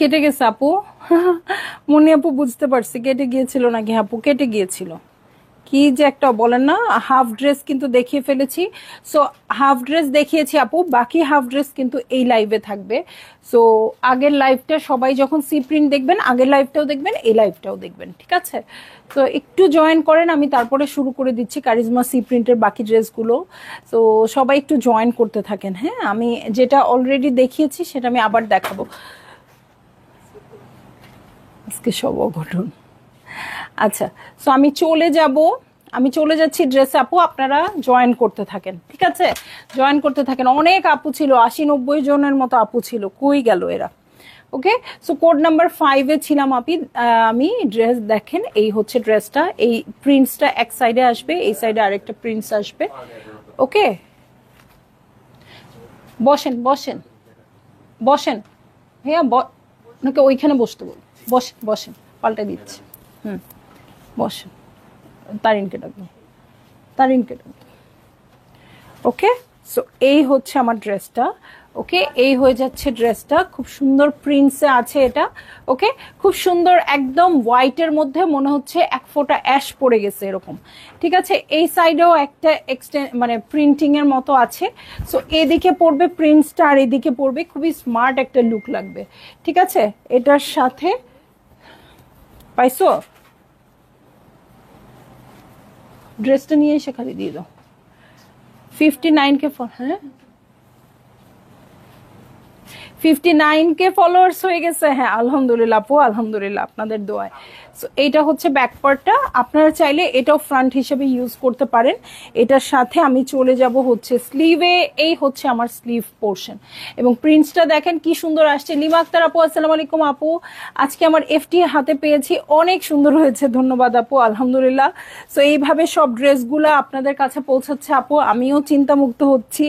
কেটে গেছে আপু। মনি আপু বুঝতে পারছি কেটে গিয়েছিল নাকি। আপু কেটে গিয়েছিল, কি যে একটা বলেন না। হাফ ড্রেস কিন্তু দেখিয়ে ফেলেছি। সো হাফ ড্রেস দেখিয়েছি আপু, বাকি হাফ ড্রেস কিন্তু এই লাইভে থাকবে। সো আগের লাইভটা সবাই যখন সি প্রিন্ট দেখবেন, আগের লাইভটাও দেখবেন, এই লাইভটাও দেখবেন, ঠিক আছে? তো একটু জয়েন করেন, আমি তারপরে শুরু করে দিচ্ছি কারিজমা সি প্রিন্টের বাকি ড্রেসগুলো। তো সবাই একটু জয়েন করতে থাকেন। হ্যাঁ, আমি যেটা অলরেডি দেখিয়েছি সেটা আমি আবার দেখাবো। আজকে সব অঘটন। আচ্ছা, সো আমি চলে যাচ্ছি ড্রেসে আপু, আপনারা জয়েন করতে থাকেন, ঠিক আছে? জয়েন করতে থাকেন। অনেক আপু ছিল, 80-90 জনের মতো আপু ছিল, কই গেল এরা? ওকে, সো কোড নাম্বার 5-এ ছিলাম আমি। ড্রেস দেখেন, এই হচ্ছে ড্রেসটা। এই প্রিন্টসটা এক সাইডে আসবে, এই সাইডে আরেকটা প্রিন্টস আসবে। ওকে, বসেন বসেন বসেন হ্যাঁ, নাকি ওইখানে বসতে বল। বসেন বসেন, পাল্টে দিচ্ছি। বসেন, তারিনকে ডাকবো, তারিনকে ডাকবো। ওকে, সো এই হচ্ছে আমার ড্রেসটা। ওকে, এই হয়ে যাচ্ছে ড্রেসটা, খুব সুন্দর প্রিন্টসে আছে এটা। ওকে, খুব সুন্দর, একদম হোয়াইটের মধ্যে মনে হচ্ছে এক ফোঁটা অ্যাশ পড়ে গেছে এরকম, ঠিক আছে? এই সাইডেও একটা মানে প্রিন্টিং এর মতো আছে। সো এদিকে পড়বে প্রিন্টসটা আর এদিকে পড়বে, খুবই স্মার্ট একটা লুক লাগবে, ঠিক আছে? এটার সাথে পাইছো, ড্রেসটা নিয়ে এসে খালি দিয়ে দাও। 59K হ্যাঁ, 59K ফলোয়ার্স হয়ে গেছে। হ্যাঁ, আলহামদুলিল্লাহ আপু, আলহামদুলিল্লাহ আপনাদের দোয়ায়। সো এইটা হচ্ছে ব্যাক পার্টটা, আপনারা চাইলে এটাও ফ্রন্ট হিসেবে ইউজ করতে পারেন। এটার সাথে আমি চলে যাব হচ্ছে স্লিভে। এই হচ্ছে আমার স্লিভ পোর্শন, এবং প্রিন্টসটা দেখেন কি সুন্দর আসছে। লিমা আক্তার আপু, আসসালামু আলাইকুম আপু। আজকে আমার এফটি হাতে পেয়েছি, অনেক সুন্দর হয়েছে, ধন্যবাদ আপু, আলহামদুলিল্লাহ। সো এইভাবে সব ড্রেসগুলো আপনাদের কাছে পৌঁছাচ্ছে আপু, আমিও চিন্তামুক্ত হচ্ছি,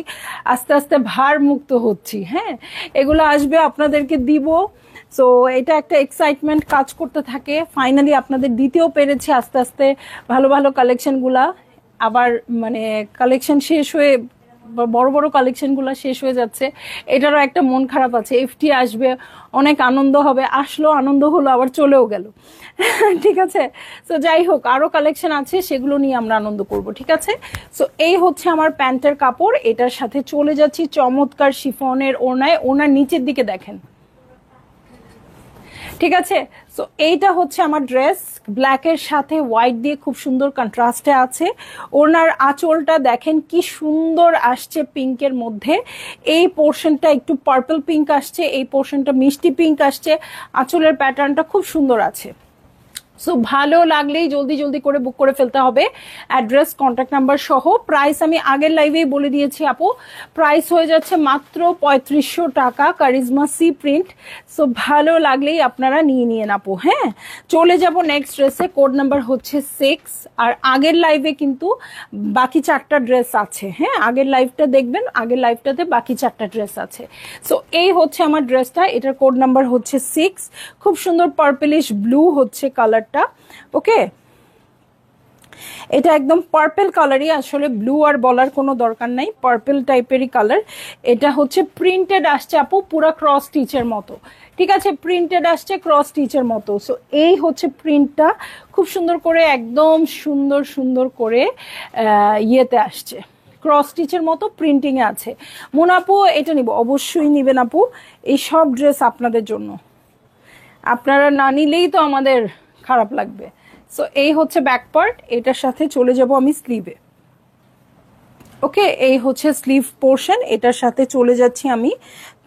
আস্তে আস্তে ভার মুক্ত হচ্ছি। হ্যাঁ, এগুলো আসবে, আপনাদেরকে দিব। সো এটা একটা এক্সাইটমেন্ট কাজ করতে থাকে। ফাইনালি আপনাদের দিতেও পেরেছি আস্তে আস্তে ভালো ভালো কালেকশনগুলা। আবার মানে কালেকশন শেষ হয়ে, বড় বড় কালেকশনগুলো শেষ হয়ে যাচ্ছে, এটারও একটা মন খারাপ আছে। এফটি আসবে, অনেক আনন্দ হবে, আসলো আনন্দ হলো, আবার চলেও গেল। ঠিক আছে, সো যাই হোক, আরো কালেকশন আছে, সেগুলো নিয়ে আমরা আনন্দ করব, ঠিক আছে? সো এই হচ্ছে আমার প্যান্টের কাপড়। এটার সাথে চলে যাচ্ছি চমৎকার শিফনের ওড়নায়। ওড়নার নিচের দিকে দেখেন, ঠিক আছে? সো এইটা হচ্ছে আমার ড্রেস, ব্ল্যাকের সাথে হোয়াইট দিয়ে খুব সুন্দর কন্ট্রাস্টে আছে। ওনার আঁচলটা দেখেন কি সুন্দর আসছে পিঙ্কের মধ্যে। এই পোর্শনটা একটু পার্পল পিঙ্ক আসছে, এই পোর্শনটা মিষ্টি পিঙ্ক আসছে। আঁচলের প্যাটার্নটা খুব সুন্দর আছে। সো ভালো লাগলেই জলদি জলদি করে বুক করে ফেলতে হবে, অ্যাড্রেস কন্ট্যাক্ট নাম্বার সহ। প্রাইস আমি আগের লাইভেই বলে দিয়েছি আপু, প্রাইস হয়ে যাচ্ছে মাত্র 3500 টাকা, কারিজমা সি প্রিন্ট। সো ভালো লাগলেই আপনারা নিয়ে আপু। হ্যাঁ, চলে যাব নেক্সট ড্রেসে। কোড নাম্বার হচ্ছে 6। আর আগের লাইভে কিন্তু বাকি 4টা ড্রেস আছে। হ্যাঁ, আগের লাইভটা দেখবেন, আগের লাইভটাতে বাকি 4টা ড্রেস আছে। সো এই হচ্ছে আমার ড্রেসটা, এটার কোড নাম্বার হচ্ছে 6। খুব সুন্দর পার্পলিশ ব্লু হচ্ছে কালারটা। ওকে, এটা একদম পার্পল কালারই, আসলে ব্লু আর বলার কোনো দরকার নাই, পার্পল টাইপেরই কালার। এটা হচ্ছে প্রিন্টেড আসছে আপু, পুরো ক্রস স্টিচের মতো, ঠিক আছে? প্রিন্টেড আসছে ক্রস স্টিচের মতো। সো এই হচ্ছে প্রিন্টটা, খুব সুন্দর করে, একদম সুন্দর সুন্দর করে ইয়েতে আসছে, ক্রস স্টিচের মতো প্রিন্টিং এ আছে। মোনাপু এটা নিব, অবশ্যই নিবেন আপু, এই সব ড্রেস আপনাদের জন্য। আপনারা না নিলেই তো আমাদের খারাপ লাগবে। সো এই হচ্ছে ব্যাক পার্ট, এটার সাথে চলে যাব আমি স্লিভে। ওকে, এই হচ্ছে স্লিভ পোর্শন, এটার সাথে চলে যাচ্ছি আমি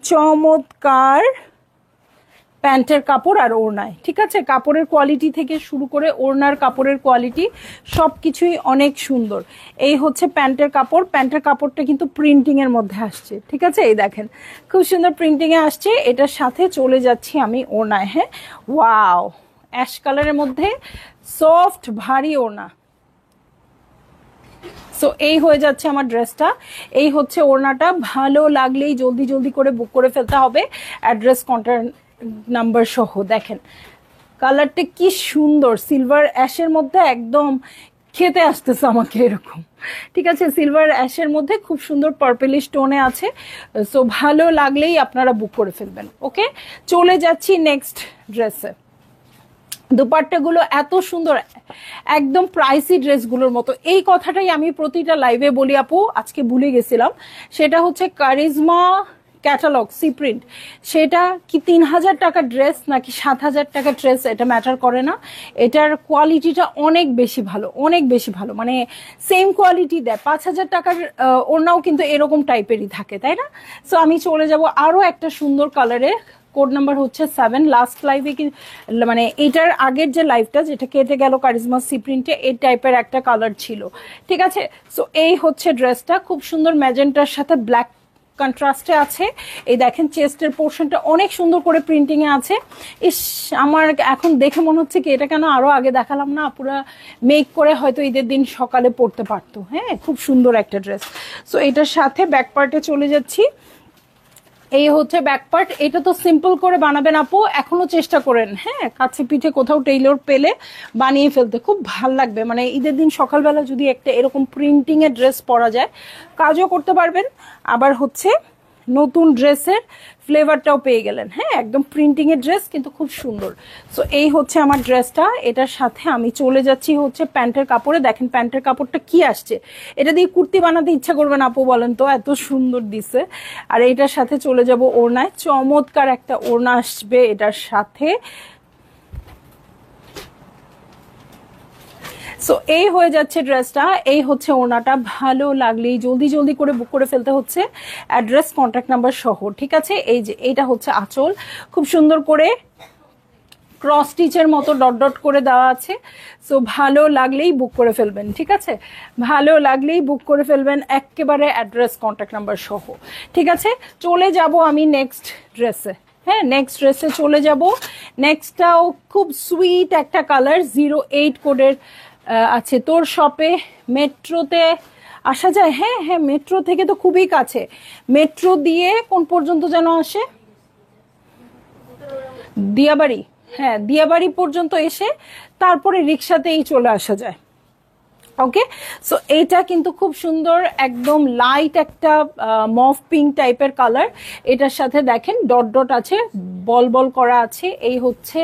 চমৎকার প্যান্টের কাপড় আর ওড়নায়, ঠিক আছে? কাপড়ের কোয়ালিটি থেকে শুরু করে ওড়নার কাপড়ের কোয়ালিটি সবকিছুই অনেক সুন্দর। এই হচ্ছে প্যান্টের কাপড়, প্যান্টের কাপড়টা কিন্তু প্রিন্টিং এর মধ্যে আসছে, ঠিক আছে? এই দেখেন খুব সুন্দর প্রিন্টিং এ আসছে। এটার সাথে চলে যাচ্ছি আমি ওড়নায়। হ্যাঁ, ওয়াও, অ্যাশ কালারের মধ্যে সফট ভারী ওড়না। সো এই হয়ে যাচ্ছে আমার ড্রেসটা, এই হচ্ছে ওড়নাটা। ভালো লাগলেই জলদি জলদি করে বুক করে ফেলতে হবে, অ্যাড্রেস কন্ট্যাক্ট নাম্বার সহ। দেখেন কালারটা কি সুন্দর, সিলভার অ্যাশের মধ্যে একদম খেতে আসতেছে আমাকে এরকম। ঠিক আছে, সিলভার অ্যাশের মধ্যে খুব সুন্দর পার্পেলিশ টোনে আছে। সো ভালো লাগলেই আপনারা বুক করে ফেলবেন। ওকে, চলে যাচ্ছি নেক্সট ড্রেসে। দুপাট্টাগুলো এত সুন্দর, একদম প্রাইসি ড্রেসগুলোর মতো। এই কথাটাই আমি প্রতিটা লাইভে বলি আপু, আজকে ভুলে গেছিলাম। সেটা হচ্ছে কারিজমা ক্যাটালগ সি প্রিন্ট, সেটা কি 3000 টাকার ড্রেস নাকি 7000 টাকার ড্রেস এটা ম্যাটার করে না। এটার কোয়ালিটিটা অনেক বেশি ভালো, অনেক বেশি ভালো, মানে সেম কোয়ালিটি দেয়। 5000 টাকার ওড়নাও কিন্তু এরকম টাইপেরই থাকে, তাই না? সো আমি চলে যাব আরো একটা সুন্দর কালারে। কোড নাম্বার হচ্ছে 7। লাস্ট লাইভে মানে এটার আগের যে লাইভটা, যেটা কেটে গেল কারিজমা সি প্রিন্টে, এই টাইপের একটা কালার ছিল। ঠিক আছে, সো এই হচ্ছে ড্রেসটা, খুব সুন্দর ম্যাজেন্টার সাথে ব্ল্যাক কন্ট্রাস্টে আছে। এই দেখেন চেস্টের পোর্শনটা অনেক সুন্দর করে প্রিন্টিং এ আছে। ইস, আমার এখন দেখে মনে হচ্ছে কি এটা কেন আরো আগে দেখালাম না, পুরো মেক করে হয়তো ঈদের দিন সকালে পরতে পারতো। হ্যাঁ, খুব সুন্দর একটা ড্রেস। সো এটার সাথে ব্যাক পার্টে চলে যাচ্ছি। এই হচ্ছে ব্যাক পার্ট। এটা তো সিম্পল করে বানাবেন আপু, এখনো চেষ্টা করেন। হ্যাঁ, কাছে পিঠে কোথাও টেইলর পেলে বানিয়ে ফেলতে খুব ভাল লাগবে। মানে ঈদের দিন সকালবেলা যদি একটা এরকম প্রিন্টিং এর ড্রেস পরা যায়, কাজও করতে পারবেন, আবার হচ্ছে নতুন ড্রেসের ফ্লেভারটাও পেয়ে গেলেন। হ্যাঁ, একদম প্রিন্টিং এর ড্রেস, কিন্তু খুব সুন্দর। সো এই হচ্ছে আমার ড্রেসটা। এটার সাথে আমি চলে যাচ্ছি হচ্ছে প্যান্টের কাপড়ে। দেখেন প্যান্টের কাপড়টা কি আসছে, এটা দিয়ে কুর্তি বানাতে ইচ্ছা করবেন আপু, বলেন তো, এত সুন্দর দিছে। আর এটার সাথে চলে যাব ওড়নায়, চমৎকার একটা ওড়না আসবে এটার সাথে। সো এই হয়ে যাচ্ছে ড্রেসটা, এই হচ্ছে ওড়নাটা। ভালো লাগলেই জলদি জলদি করে বুক করে ফেলতে হচ্ছে, অ্যাড্রেস কন্ট্যাক্ট নাম্বার সহ। ঠিক আছে, এই যে এইটা হচ্ছে আঁচল, খুব সুন্দর করে ক্রস স্টিচের মতো ডট ডট করে দেওয়া আছে। সো ভালো লাগলেই বুক করে ফেলবেন। ঠিক আছে, ভালো লাগলেই বুক করে ফেলবেন একেবারে অ্যাড্রেস কন্ট্যাক্ট নাম্বার সহ। ঠিক আছে, চলে যাব আমি নেক্সট ড্রেসে। হ্যাঁ, নেক্সট ড্রেসে চলে যাব। নেক্সটটাও খুব সুইট একটা কালার, 08 কোডের আছে। তোর শপে মেট্রোতে আসা যায়? হ্যাঁ হ্যাঁ, মেট্রো থেকে তো খুবই কাছে। মেট্রো দিয়ে কোন পর্যন্ত যেন আসে, দিয়াবাড়ি। হ্যাঁ, দিয়াবাড়ি পর্যন্ত এসে তারপরে রিক্সাতেই চলে আসা যায়। ওকে, সো এইটা কিন্তু খুব সুন্দর, একদম লাইট একটা মভ পিঙ্ক টাইপের কালার। এটার সাথে দেখেন ডট ডট আছে, বল বল করা আছে। এই হচ্ছে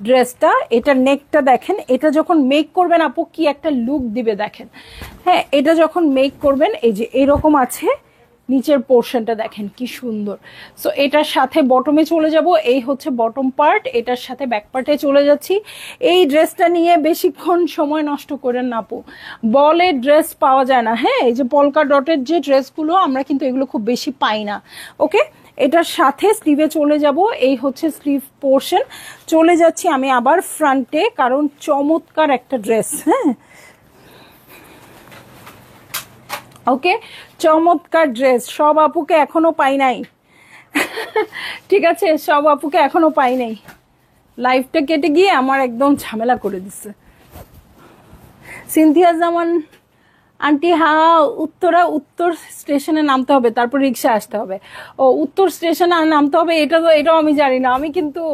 ড্রেসটা। এটা নেকটা দেখেন, এটা যখন মেক করবেন আপু কি একটা লুক দিবে দেখেন। হ্যাঁ, এটা যখন মেক করবেন এই যে এরকম আছে, নিচের পোর্শনটা দেখেন কি সুন্দর। সো এটার সাথে বটমে চলে যাব, এই হচ্ছে বটম পার্ট। এটার সাথে ব্যাক পার্টে চলে যাচ্ছি। এই ড্রেসটা নিয়ে বেশিক্ষণ সময় নষ্ট করেন না আপু, বলের ড্রেস পাওয়া যায় না। হ্যাঁ, এই যে পলকা ডটের যে ড্রেসগুলো আমরা কিন্তু এগুলো খুব বেশি পাই না। ওকে, এটার সাথে স্লিভে চলে যাব, এই হচ্ছে স্লিভ পোর্শন। চলে যাচ্ছি আমি আবার ফ্রন্টে, কারণ চমৎকার একটা ড্রেস। হ্যাঁ, ওকে, চমৎকার ড্রেস। সব আপুকে এখনো পাই নাই। ঠিক আছে, সব আপুকে এখনো পাই নাই। লাইফটা কেটে গিয়ে আমার একদম ঝামেলা করে দিচ্ছে। সিনথিয়া জামান আন্টি, হ্যাঁ, উত্তর স্টেশনে নামতে হবে, তারপর রিক্সা আসতে হবে। ও, উত্তর স্টেশনে নামতে হবে, এটাও আমি জানি না। আমি কিন্তু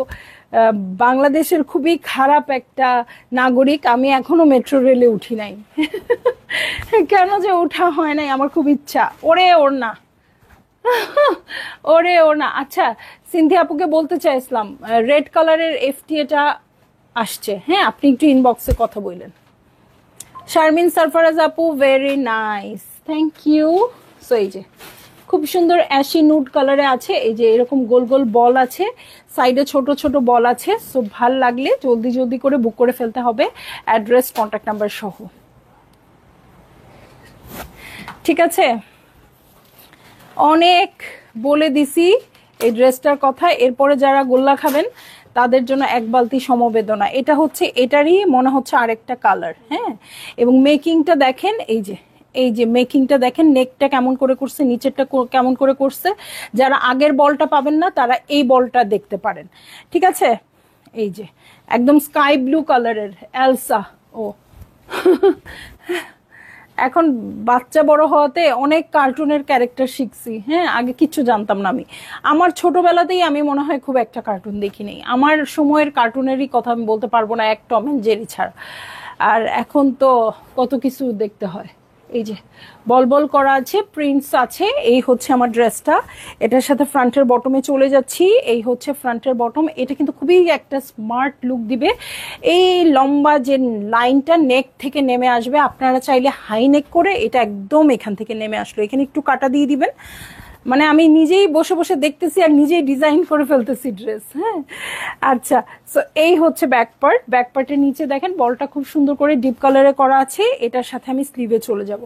বাংলাদেশের খুবই খারাপ একটা নাগরিক, আমি এখনো মেট্রো রেলে উঠি নাই। কেন যে ওঠা হয় নাই, আমার খুব ইচ্ছা। ওরে ওড়না, ওরে ওড়না। আচ্ছা, সিনথিয়া আপুকে বলতে চাইছিলাম, রেড কালারের এফটিএটা আসছে। হ্যাঁ, আপনি একটু ইনবক্সে কথা বললেন। শারমিন সারফারাজ আপু, very nice, thank you. So এই যে খুব সুন্দর অ্যাশি নুড কালারে আছে, এই যে এরকম গোল গোল বল আছে, সাইডে ছোট ছোট বল আছে। সো ভাল লাগলে জলদি জলদি করে বুক করে ফেলতে হবে, অ্যাড্রেস কন্ট্যাক্ট নাম্বার সহ। ঠিক আছে, অনেক বলে দিছি এই ড্রেসটার কথা। এরপরে যারা গোল্লা খাবেন তাদের জন্য এক বালতি সমবেদনা। এটা হচ্ছে এটারই মনে হচ্ছে আরেকটা কালার। হ্যাঁ, এবং মেকিংটা দেখেন, এই যে মেকিংটা দেখেন, নেকটা কেমন করে করছে, নিচেরটা কেমন করে করছে। যারা আগের বলটা পাবেন না তারা এই বলটা দেখতে পারেন। ঠিক আছে, এই যে একদম স্কাই ব্লু কালারের এলসা। ও, এখন বাচ্চা বড় হওয়াতে অনেক কার্টুনের ক্যারেক্টার শিখছি। হ্যাঁ, আগে কিচ্ছু জানতাম না আমি। আমার ছোটবেলাতেই আমি মনে হয় খুব একটা কার্টুন দেখিনি। আমার সময়ের কার্টুনেরই কথা আমি বলতে পারবো না, এক টম এন্ড জেরি ছাড়া। আর এখন তো কত কিছু দেখতে হয়। এই যে বল বল করা আছে, প্রিন্টস আছে। এই হচ্ছে আমার ড্রেসটা, এটার সাথে ফ্রন্টের বটমে চলে যাচ্ছি। এই হচ্ছে ফ্রন্টের বটম, এটা কিন্তু খুবই একটা স্মার্ট লুক দিবে। এই লম্বা যে লাইনটা নেক থেকে নেমে আসবে, আপনারা চাইলে হাই নেক করে এটা একদম এখান থেকে নেমে আসলো, এখানে একটু কাটা দিয়ে দিবেন। মানে আমি নিজেই বসে বসে দেখতেছি আর নিজেই ডিজাইন করে ফেলতেছি ড্রেস। হ্যাঁ, আচ্ছা। সো এই হচ্ছে ব্যাক পার্ট। ব্যাক পার্টের নিচে দেখেন বলটা খুব সুন্দর করে ডিপ কালারে করা আছে। এটার সাথে আমি স্লিভে চলে যাব।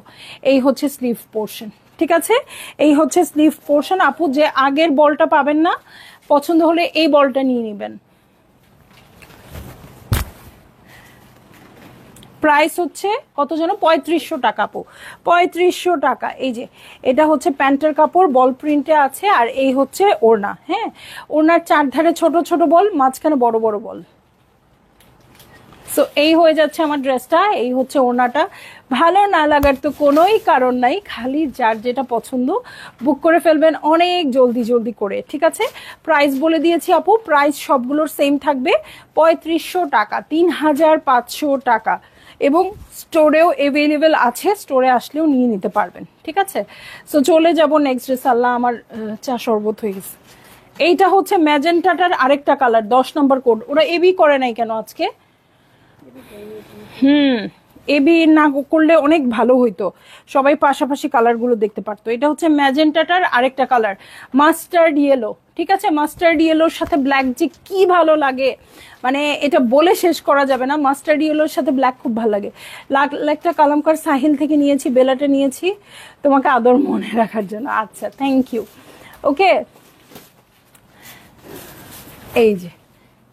এই হচ্ছে স্লিভ পোর্শন, ঠিক আছে? এই হচ্ছে স্লিভ পোর্শন। আপু যে আগের বলটা পাবেন না, পছন্দ হলে এই বলটা নিয়ে নেবেন। প্রাইস হচ্ছে কত যেন, 3500 টাকা আপু, 3500 টাকা। এই যে এটা হচ্ছে প্যান্টের কাপড়, বল প্রিন্টে আছে। আর এই হচ্ছে ওড়না। হ্যাঁ, ওড়নার চারধারে ছোট ছোট বল, মাঝখানে বড় বড় বল। সো এই হয়ে যাচ্ছে আমার ড্রেসটা। এই হচ্ছে ওড়নাটা। ভালো না লাগার তো কোনোই কারণ নাই, খালি যার যেটা পছন্দ বুক করে ফেলবেন অনেক জলদি জলদি করে, ঠিক আছে? প্রাইস বলে দিয়েছি আপু, প্রাইস সবগুলোর সেম থাকবে, 3500 টাকা, 3500 টাকা। এবং স্টোরেও অ্যাভেলেবেল আছে, স্টোরে আসলেও নিয়ে নিতে পারবেন, ঠিক আছে? সো চলে যাব নেক্সট ড্রেস। আল্লাহ, আমার চা শরবত হয়ে গেছে। এইটা হচ্ছে ম্যাজেন্টাটার আরেকটা কালার, 10 নম্বর কোড। ওরা এবি করে নাই কেন আজকে? এবি না করলে অনেক ভালো হইতো, সবাই পাশাপাশি কালারগুলো দেখতে পারতো। এটা হচ্ছে ম্যাজেন্টাটার আরেকটা কালার, মাস্টার্ড ইয়েলো, ঠিক আছে? মাস্টার্ড ইয়েলোর সাথে ব্ল্যাক যে কি ভালো লাগে, মানে এটা বলে শেষ করা যাবে না। মাস্টার্ড ইয়েলোর সাথে ব্ল্যাক খুব ভালো লাগে। একটা কালামকার সাহিল থেকে নিয়েছি, বেলাটে নিয়েছি তোমাকে আদর মনে রাখার জন্য। আচ্ছা, থ্যাংক ইউ। ওকে, এই যে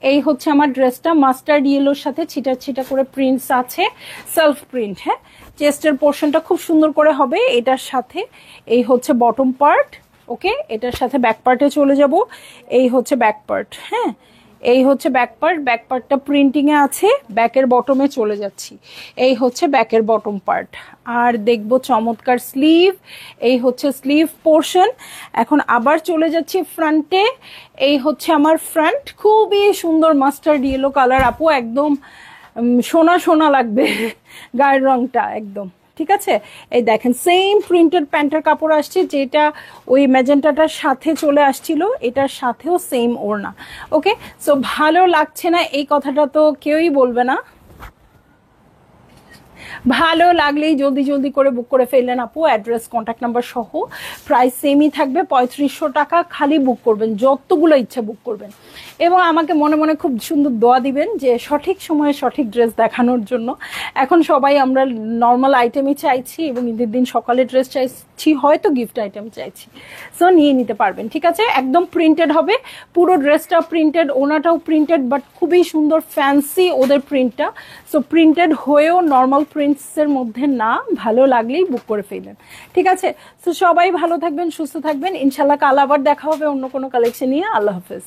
এই হচ্ছে আমার ড্রেসটা, মাস্টার্ড ইয়েলোর সাথে ছিটা ছিটা করে প্রিন্টস আছে, সেলফ প্রিন্ট। হ্যাঁ, চেস্টের পোর্শনটা খুব সুন্দর করে হবে এটার সাথে। এই হচ্ছে বটম পার্ট। ওকে, এটার সাথে ব্যাক পার্টে চলে যাব। এই হচ্ছে ব্যাক পার্ট। হ্যাঁ, এই হচ্ছে ব্যাক পার্ট। ব্যাক পার্টটা প্রিন্টিং এ আছে, ব্যাকের বটমে চলে যাচ্ছি। এই হচ্ছে ব্যাকের বটম পার্ট। আর দেখব চমৎকার স্লিভ। এই হচ্ছে স্লিভ পোর্শন। এখন আবার চলে যাচ্ছি ফ্রন্টে। এই হচ্ছে আমার ফ্রন্ট, খুবই সুন্দর মাস্টার্ড ইয়েলো কালার আপু, একদম সোনা সোনা লাগবে গায়ের রংটা একদম, ঠিক আছে? এই দেখেন সেম প্রিন্টেড প্যান্টের কাপড় আসছে, যেটা ওই ম্যাজেন্টাটার সাথে চলে আসছিল, এটার সাথেও সেম ওড়না। ওকে, সো ভালো লাগছে না এই কথাটা তো কেউই বলবে না। ভালো লাগলেই জলদি জলদি করে বুক করে ফেললেন আপু, অ্যাড্রেস কন্ট্যাক্ট নাম্বার সহ। প্রাইস সেমই থাকবে, 3500 টাকা। খালি বুক করবেন, যতগুলো ইচ্ছা বুক করবেন। এবং আমাকে মনে মনে খুব সুন্দর দোয়া দিবেন যে সঠিক সময়ে সঠিক ড্রেস দেখানোর জন্য। এখন সবাই আমরা নর্মাল আইটেমই চাইছি, এবং ঈদের দিন সকালে ড্রেস চাইছি, হয়তো গিফট আইটেম চাইছি। সো নিয়ে নিতে পারবেন, ঠিক আছে? একদম প্রিন্টেড হবে, পুরো ড্রেসটা প্রিন্টেড, ওনাটাও প্রিন্টেড, বাট খুবই সুন্দর ফ্যান্সি ওদের প্রিন্টটা। সো প্রিন্টেড হয়েও নর্মাল প্রিন্টসের মধ্যে না, ভালো লাগলেই বুক করে ফেলেন, ঠিক আছে? সো সবাই ভালো থাকবেন, সুস্থ থাকবেন। ইনশাল্লাহ কাল আবার দেখা হবে অন্য কোনো কালেকশন নিয়ে। আল্লাহ হাফেজ।